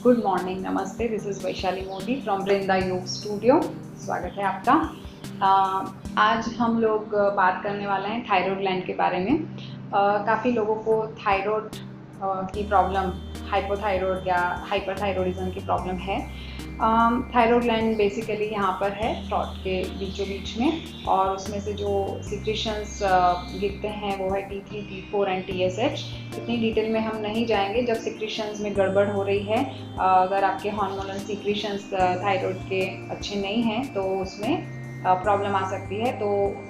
Good morning, नमस्ते। This is Vaishali Modi from Vrinda Yoga studio. स्वागत है आपका। आज हम लोग बात करने वाले हैं थायराइड ग्लैंड के बारे में। काफ़ी लोगों को थायराइड की प्रॉब्लम, हाइपोथायराइड या हाइपरथायराइडिज्म की प्रॉब्लम है। थायराइड ग्लैंड बेसिकली यहाँ पर है थ्रॉट के बीचों बीच में, और उसमें से जो सिक्रीशंस गिरते हैं वो है T3, T4 एंड TSH। इतनी डिटेल में हम नहीं जाएंगे। जब सिक्रीशंस में गड़बड़ हो रही है, अगर आपके हार्मोनल सिक्रीशंस थायराइड के अच्छे नहीं हैं तो उसमें प्रॉब्लम आ सकती है, तो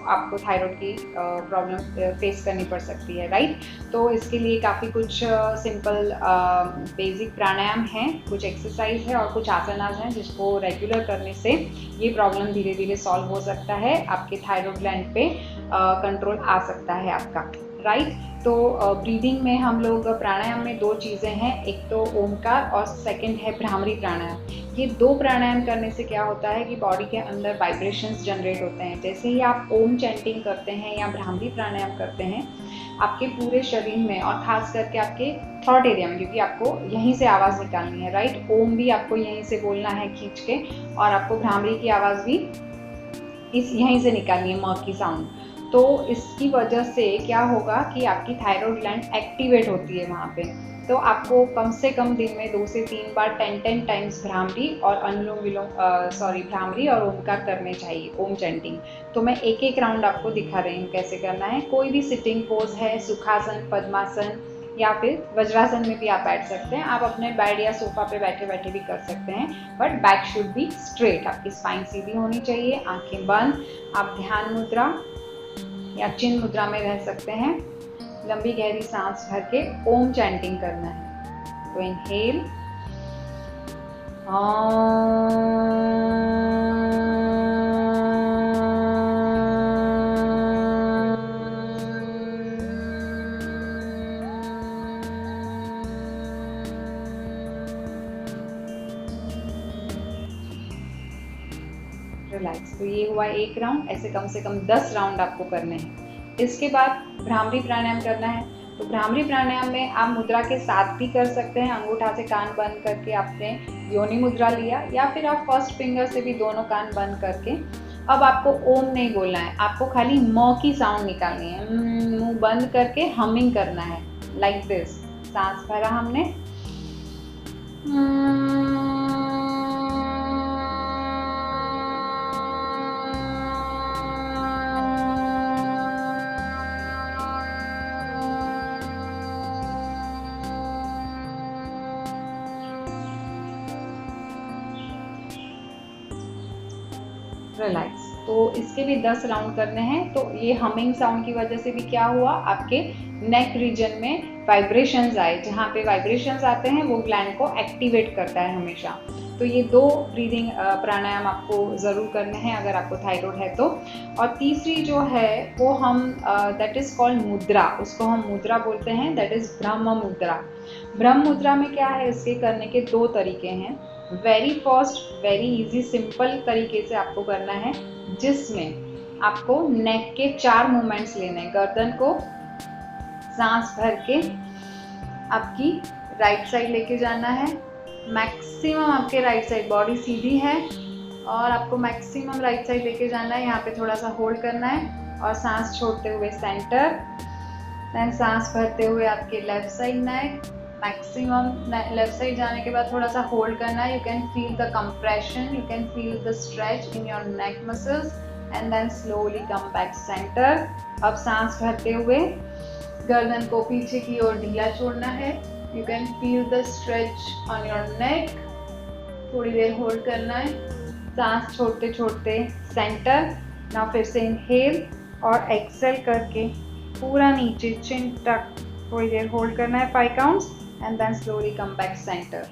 आपको थायराइड की प्रॉब्लम फेस करनी पड़ सकती है, राइट। तो इसके लिए काफ़ी कुछ सिंपल बेसिक प्राणायाम हैं, कुछ एक्सरसाइज है और कुछ आसनास हैं जिसको रेगुलर करने से ये प्रॉब्लम धीरे धीरे सॉल्व हो सकता है। आपके थायराइड ग्लैंड पे कंट्रोल आ सकता है आपका, राइट। तो ब्रीदिंग में हम लोग प्राणायाम में दो चीज़ें हैं, एक तो ओमकार और सेकंड है भ्रामरी प्राणायाम। ये दो प्राणायाम करने से क्या होता है कि बॉडी के अंदर वाइब्रेशंस जनरेट होते हैं। जैसे ही आप ओम चैंटिंग करते हैं या भ्रामरी प्राणायाम करते हैं, आपके पूरे शरीर में और खास करके आपके थ्रॉट एरिया में, क्योंकि आपको यहीं से आवाज़ निकालनी है, राइट। ओम भी आपको यहीं से बोलना है खींच के, और आपको भ्रामरी की आवाज़ भी यहीं से निकालनी है, म की साउंड। तो इसकी वजह से क्या होगा कि आपकी थायराइड ग्लैंड एक्टिवेट होती है वहाँ पे। तो आपको कम से कम दिन में 2 से 3 बार 10 टाइम्स भ्रामरी और अनुलोम विलोम भ्रामरी और ओमकार करने चाहिए, ओम चैंटिंग। तो मैं एक एक राउंड आपको दिखा रही हूँ कैसे करना है। कोई भी सिटिंग पोज है, सुखासन, पद्मासन या फिर वज्रासन में भी आप बैठ सकते हैं। आप अपने बेड या सोफा पे बैठे बैठे भी कर सकते हैं, but back should be straight. आपकी स्पाइन सीधी होनी चाहिए, आंखें बंद। आप ध्यान मुद्रा या चिन्ह मुद्रा में रह सकते हैं। लंबी गहरी सांस भर के ओम चैंटिंग करना है। तो इनहेल, रिलैक्स। तो ये हुआ एक राउंड। ऐसे कम से कम 10 राउंड आपको करने हैं। इसके बाद भ्रामरी प्राणायाम करना है। तो भ्रामरी प्राणायाम में आप मुद्रा के साथ भी कर सकते हैं। अंगूठा से कान बंद करके आपने योनि मुद्रा लिया, या फिर आप फर्स्ट फिंगर से भी दोनों कान बंद करके, अब आपको ओम नहीं बोलना है, आपको खाली म की साउंड निकालनी है। मुंह बंद करके हमिंग करना है, लाइक दिस। सांस भरा हमने, रिलैक्स। तो इसके भी 10 राउंड करने हैं। तो ये हमिंग साउंड की वजह से भी क्या हुआ, आपके नेक रीजन में वाइब्रेशंस आए। जहाँ पे वाइब्रेशंस आते हैं वो ग्लैंड को एक्टिवेट करता है हमेशा। तो ये दो ब्रीदिंग प्राणायाम आपको ज़रूर करने हैं अगर आपको थायराइड है तो। और तीसरी जो है वो हम दैट इज़ कॉल्ड मुद्रा, उसको हम मुद्रा बोलते हैं, दैट इज़ ब्रह्म मुद्रा। ब्रह्म मुद्रा में क्या है, इसके करने के दो तरीके हैं। Very first, very easy, simple तरीके से आपको करना है, जिसमें आपको नेक के 4 मूवमेंट्स लेने हैं। गर्दन को सांस भर के आपकी राइट साइड लेके जाना है। मैक्सिमम आपके राइट साइड, बॉडी सीधी है और आपको मैक्सिमम राइट साइड लेके जाना है। यहाँ पे थोड़ा सा होल्ड करना है और सांस छोड़ते हुए सेंटर, देन सांस भरते हुए आपके left side neck, maximum left side जाने के बाद थोड़ा सा होल्ड करना है। You can feel the compression, you can feel the stretch in your neck muscles, and then slowly come back centre. अब सांस भरते हुए गर्दन को पीछे की ओर ढीला छोड़ना है। You can feel the stretch on your neck. थोड़ी देर होल्ड करना है, सांस छोड़ते छोड़ते सेंटर। ना फिर से इनहेल और एक्सेल करके पूरा नीचे चिन तक थोड़ी देर होल्ड करना है, 5 counts, and then slowly come back centre.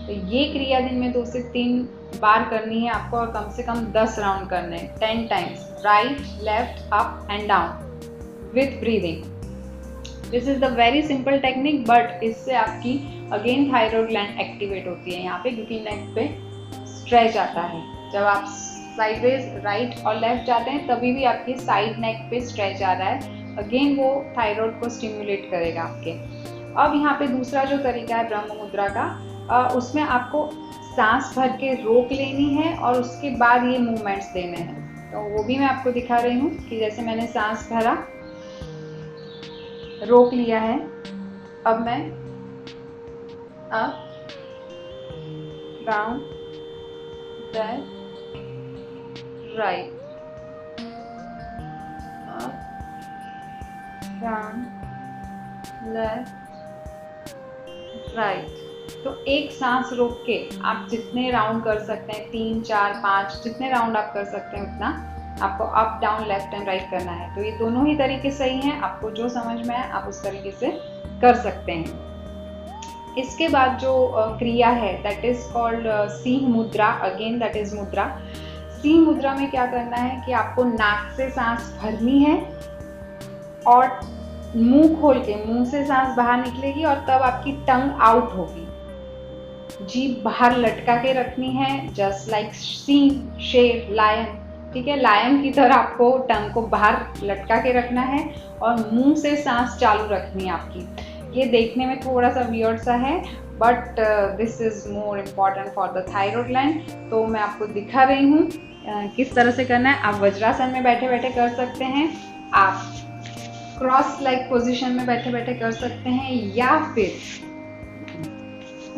तो ये क्रिया दिन में 2 से 3 बार करनी है आपको, और कम से कम 10 राउंड करने हैं, 10 times, right, left, up and down with breathing. This is the very simple technique, but इससे आपकी अगेन थायराइड ग्लैंड एक्टिवेट होती है यहाँ पे, क्योंकि नेक पे स्ट्रेच आता है। जब आप साइडवेज राइट और लेफ्ट जाते हैं तभी भी आपकी साइड नेक पे स्ट्रेच आ रहा है। अगेन वो थायराइड को स्टिमुलेट करेगा आपके। अब यहाँ पे दूसरा जो तरीका है ब्रह्म मुद्रा का, उसमें आपको सांस भर के रोक लेनी है और उसके बाद ये मूवमेंट्स देने हैं। तो वो भी मैं आपको दिखा रही हूँ कि जैसे मैंने सांस भरा, रोक लिया है, अब मैं up down left right, up down left right. तो एक सांस रोक के आप जितने राउंड कर सकते हैं, 3, 4, 5 जितने राउंड आप कर सकते हैं उतना आपको up down left and right करना है। तो ये दोनों ही तरीके सही हैं, आपको जो समझ में आए आप उस तरीके से कर सकते हैं। इसके बाद जो क्रिया है दैट इज कॉल्ड सिंह मुद्रा। अगेन दैट इज मुद्रा। सिंह मुद्रा में क्या करना है कि आपको नाक से सांस भरनी है और मुंह खोल के मुंह से सांस बाहर निकलेगी और तब आपकी टंग आउट होगी। जीभ बाहर लटका के रखनी है, जस्ट लाइक सिंह, शेर, लायन। ठीक है, लायन की तरह आपको टंग को बाहर लटका के रखना है और मुंह से सांस चालू रखनी है आपकी। ये देखने में थोड़ा सा वियर्ड सा है but this is more important for the thyroid gland. तो मैं आपको दिखा रही हूँ किस तरह से करना है। आप वज्रासन में बैठे बैठे कर सकते हैं, आप क्रॉस लाइक पोजीशन में बैठे बैठे कर सकते हैं, या फिर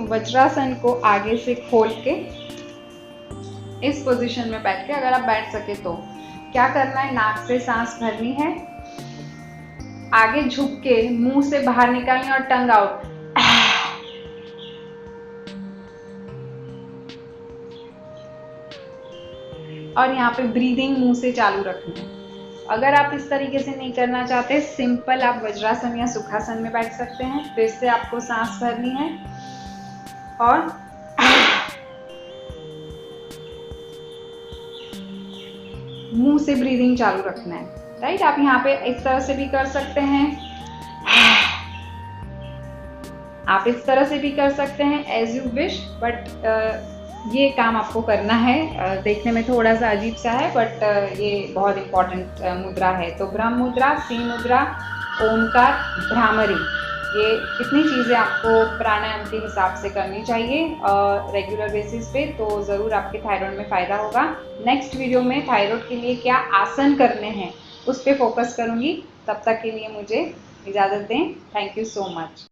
वज्रासन को आगे से खोल के इस पोजीशन में बैठ के अगर आप बैठ सके तो क्या करना है, नाक से सांस भरनी है, आगे झुक के मुंह से बाहर निकालनी और टंग आउट। और यहाँ पे ब्रीदिंग मुंह से चालू रखनी है। अगर आप इस तरीके से नहीं करना चाहते, सिंपल आप वज्रासन या सुखासन में बैठ सकते हैं। फिर से आपको सांस भरनी है और मुंह से ब्रीदिंग चालू रखना है। राइट, आप यहाँ पे इस तरह से भी कर सकते हैं, आप इस तरह से भी कर सकते हैं, एज यू विश। बट ये काम आपको करना है। देखने में थोड़ा सा अजीब सा है बट ये बहुत इंपॉर्टेंट मुद्रा है। तो ब्रह्म मुद्रा, सिंह मुद्रा, ओमकार, भ्रामरी, ये कितनी चीज़ें आपको प्राणायाम के हिसाब से करनी चाहिए रेगुलर बेसिस पे, तो ज़रूर आपके थायराइड में फ़ायदा होगा। नेक्स्ट वीडियो में थायराइड के लिए क्या आसन करने हैं उस पर फोकस करूँगी। तब तक के लिए मुझे इजाज़त दें। Thank you so much.